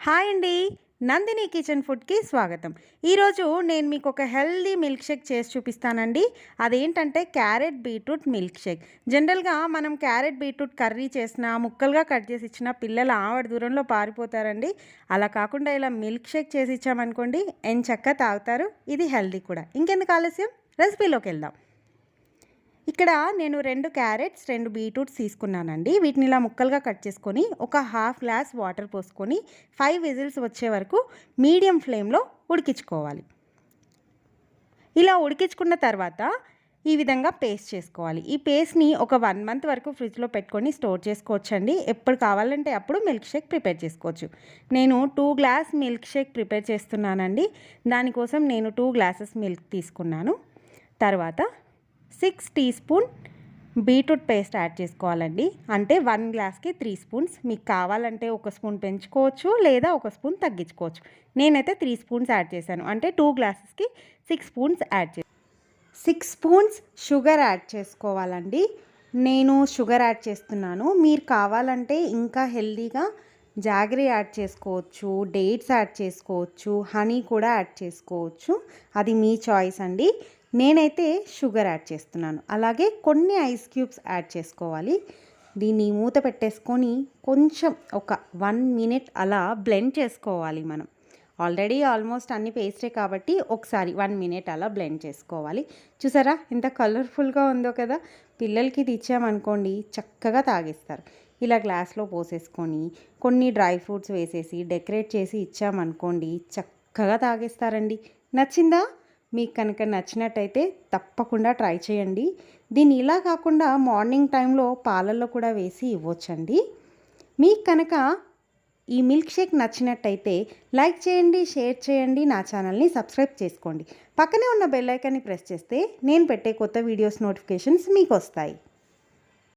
Hi అండి. Nandini kitchen ఫుడ్కి స్వాగతం. ఈరోజు నేను మీకు ఒక హెల్దీ మిల్క్ షేక్ చేసి చూపిస్తానండి. అదేంటంటే క్యారెట్ బీట్రూట్ మిల్క్ షేక్. జనరల్గా మనం క్యారెట్ బీట్రూట్ కర్రీ చేసినా ముక్కలుగా కట్ చేసి ఇచ్చినా పిల్లలు ఆవిడ దూరంలో పారిపోతారండి. అలా కాకుండా ఇలా మిల్క్ షేక్ చేసి ఇచ్చామనుకోండి ఎంచక్కా తాగుతారు. ఇది హెల్దీ కూడా. ఇంకెందుకు ఆలస్యం, రెసిపీలోకి వెళ్దాం. ఇక్కడ నేను 2 క్యారెట్స్ 2 బీట్రూట్స్ తీసుకున్నానండి. వీటిని ఇలా ముక్కలుగా కట్ చేసుకొని ఒక హాఫ్ గ్లాస్ వాటర్ పోసుకొని 5 విజిల్స్ వచ్చే వరకు మీడియం ఫ్లేమ్లో ఉడికించుకోవాలి. ఇలా ఉడికించుకున్న తర్వాత ఈ విధంగా పేస్ట్ చేసుకోవాలి. ఈ పేస్ట్ని ఒక 1 మంత్ వరకు ఫ్రిడ్జ్లో పెట్టుకొని స్టోర్ చేసుకోవచ్చండి. ఎప్పుడు కావాలంటే అప్పుడు మిల్క్ షేక్ ప్రిపేర్ చేసుకోవచ్చు. నేను 2 గ్లాస్ మిల్క్ షేక్ ప్రిపేర్ చేస్తున్నానండి. దానికోసం నేను 2 గ్లాసెస్ మిల్క్ తీసుకున్నాను. తర్వాత 6 teaspoon beetroot paste add చేసుకోవాలండి. అంటే 1 గ్లాస్కి 3 స్పూన్స్. మీకు కావాలంటే ఒక స్పూన్ పెంచుకోవచ్చు లేదా ఒక స్పూన్ తగ్గించుకోవచ్చు. నేనైతే 3 స్పూన్స్ యాడ్ చేశాను. అంటే 2 గ్లాసెస్కి 6 స్పూన్స్ యాడ్ చేశాను. 6 స్పూన్స్ షుగర్ యాడ్ చేసుకోవాలండి. నేను షుగర్ యాడ్ చేస్తున్నాను. మీరు కావాలంటే ఇంకా హెల్దీగా జాగరీ యాడ్ చేసుకోవచ్చు, డేట్స్ యాడ్ చేసుకోవచ్చు, హనీ కూడా యాడ్ చేసుకోవచ్చు. అది మీ చాయిస్ అండి. నేనైతే షుగర్ యాడ్ చేస్తున్నాను. అలాగే కొన్ని ఐస్ క్యూబ్స్ యాడ్ చేసుకోవాలి. దీన్ని మూత పెట్టేసుకొని కొంచెం ఒక 1 మినిట్ అలా బ్లెండ్ చేసుకోవాలి. మనం ఆల్రెడీ ఆల్మోస్ట్ అన్ని పేస్టే కాబట్టి ఒకసారి 1 మినిట్ అలా బ్లెండ్ చేసుకోవాలి. చూసారా ఎంత కలర్ఫుల్గా ఉందో కదా. పిల్లలకి ఇది ఇచ్చామనుకోండి చక్కగా తాగేస్తారు. ఇలా గ్లాస్లో పోసేసుకొని కొన్ని డ్రై ఫ్రూట్స్ వేసేసి డెకరేట్ చేసి ఇచ్చామనుకోండి చక్కగా తాగేస్తారండి. నచ్చిందా? మీకు కనుక నచ్చినట్టయితే తప్పకుండా ట్రై చేయండి. దీన్ని ఇలా కాకుండా మార్నింగ్ టైంలో పాలల్లో కూడా వేసి ఇవ్వచ్చండి. మీకు కనుక ఈ మిల్క్ షేక్ నచ్చినట్టయితే లైక్ చేయండి, షేర్ చేయండి, నా ఛానల్ని సబ్స్క్రైబ్ చేసుకోండి. పక్కనే ఉన్న బెల్ ఐకాన్ని ప్రెస్ చేస్తే నేను పెట్టే కొత్త వీడియోస్ నోటిఫికేషన్స్ మీకు వస్తాయి.